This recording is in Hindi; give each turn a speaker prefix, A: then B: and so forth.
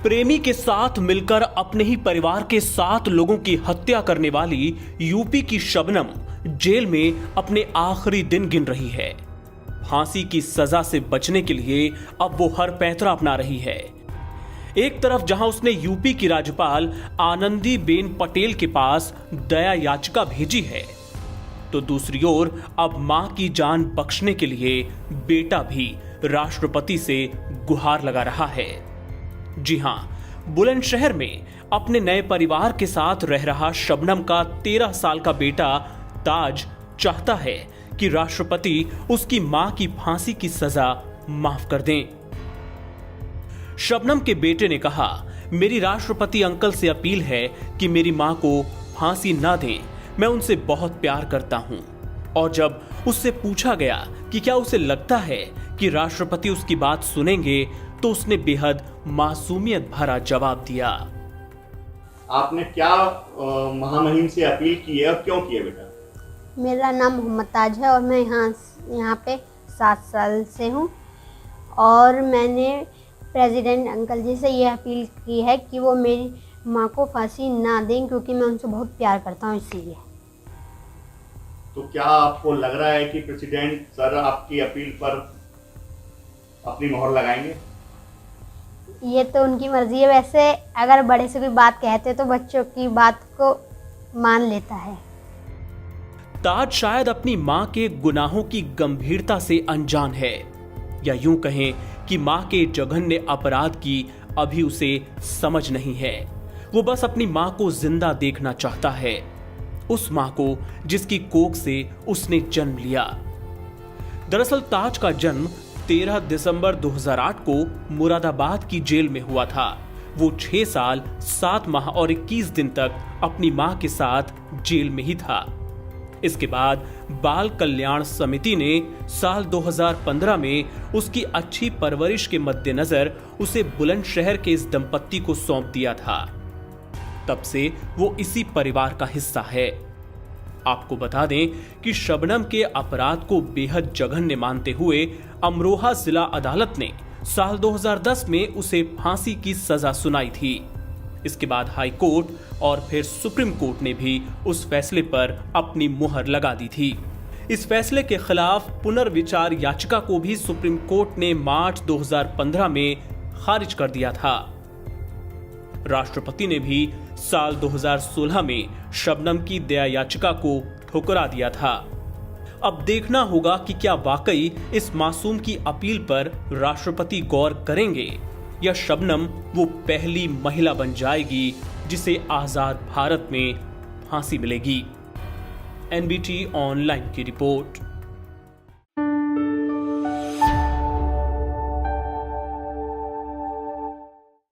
A: प्रेमी के साथ मिलकर अपने ही परिवार के 7 लोगों की हत्या करने वाली यूपी की शबनम जेल में अपने आखिरी दिन गिन रही है। फांसी की सजा से बचने के लिए अब वो हर पैंतरा अपना रही है। एक तरफ जहां उसने यूपी की राज्यपाल आनंदीबेन पटेल के पास दया याचिका भेजी है, तो दूसरी ओर अब मां की जान बख्शने के लिए बेटा भी राष्ट्रपति से गुहार लगा रहा है। जी हां, बुलंदशहर में अपने नए परिवार के साथ रह रहा शबनम का 13 साल का बेटा ताज चाहता है कि राष्ट्रपति उसकी मां की फांसी की सजा माफ कर दें। शबनम के बेटे ने कहा, मेरी राष्ट्रपति अंकल से अपील है कि मेरी मां को फांसी ना दें। मैं उनसे बहुत प्यार करता हूं। और जब उससे पूछा गया कि क्या उसे लगता है कि राष्ट्रपति उसकी बात सुनेंगे, तो उसने बेहद मासूमियत भरा जवाब दिया।
B: आपने क्या महामहिम से अपील की है और क्यों की है बेटा?
C: मेरा नाम मोहम्मद ताज है और मैं यहाँ पे 7 साल से हूँ। और मैंने प्रेसिडेंट अंकल जी से ये अपील की है कि वो मेरी माँ को फांसी ना दें, क्योंकि मैं उनसे बहुत प्यार करता हूँ इसीलिए।
B: तो क्या आपको लग रहा है कि प्रेसिडेंट सर आपकी अपील पर अपनी मोहर लगाएंगे?
C: ये तो उनकी मर्जी है। वैसे अगर बड़े से कोई बात कहते तो बच्चों की बात को मान लेता है।
A: ताज शायद अपनी मां के गुनाहों की गंभीरता से अनजान है, या यूं कहें कि मां के जघन्य अपराध की अभी उसे समझ नहीं है। वो बस अपनी मां को जिंदा देखना चाहता है, उस मां को जिसकी कोख से उसने जन्म लिया। दरअसल ताज का जन्म 13 दिसंबर 2008 को मुरादाबाद की जेल में हुआ था। वो 6 साल 7 माह और 21 दिन तक अपनी मां के साथ जेल में ही था। इसके बाद बाल कल्याण समिति ने साल 2015 में उसकी अच्छी परवरिश के मद्देनजर उसे बुलंदशहर के इस दंपत्ति को सौंप दिया था। तब से वो इसी परिवार का हिस्सा है। आपको बता दें कि शबनम के अपराध को बेहद जघन्य मानते हुए अमरोहा जिला अदालत ने साल 2010 में उसे फांसी की सजा सुनाई थी। इसके बाद हाई कोर्ट और फिर सुप्रीम कोर्ट ने भी उस फैसले पर अपनी मुहर लगा दी थी। इस फैसले के खिलाफ पुनर्विचार याचिका को भी सुप्रीम कोर्ट ने मार्च 2015 में खारिज कर दिया था। राष्ट्रपति ने भी साल 2016 में शबनम की दया याचिका को ठुकरा दिया था। अब देखना होगा कि क्या वाकई इस मासूम की अपील पर राष्ट्रपति गौर करेंगे, या शबनम वो पहली महिला बन जाएगी जिसे आजाद भारत में फांसी मिलेगी। एनबीटी ऑनलाइन की रिपोर्ट।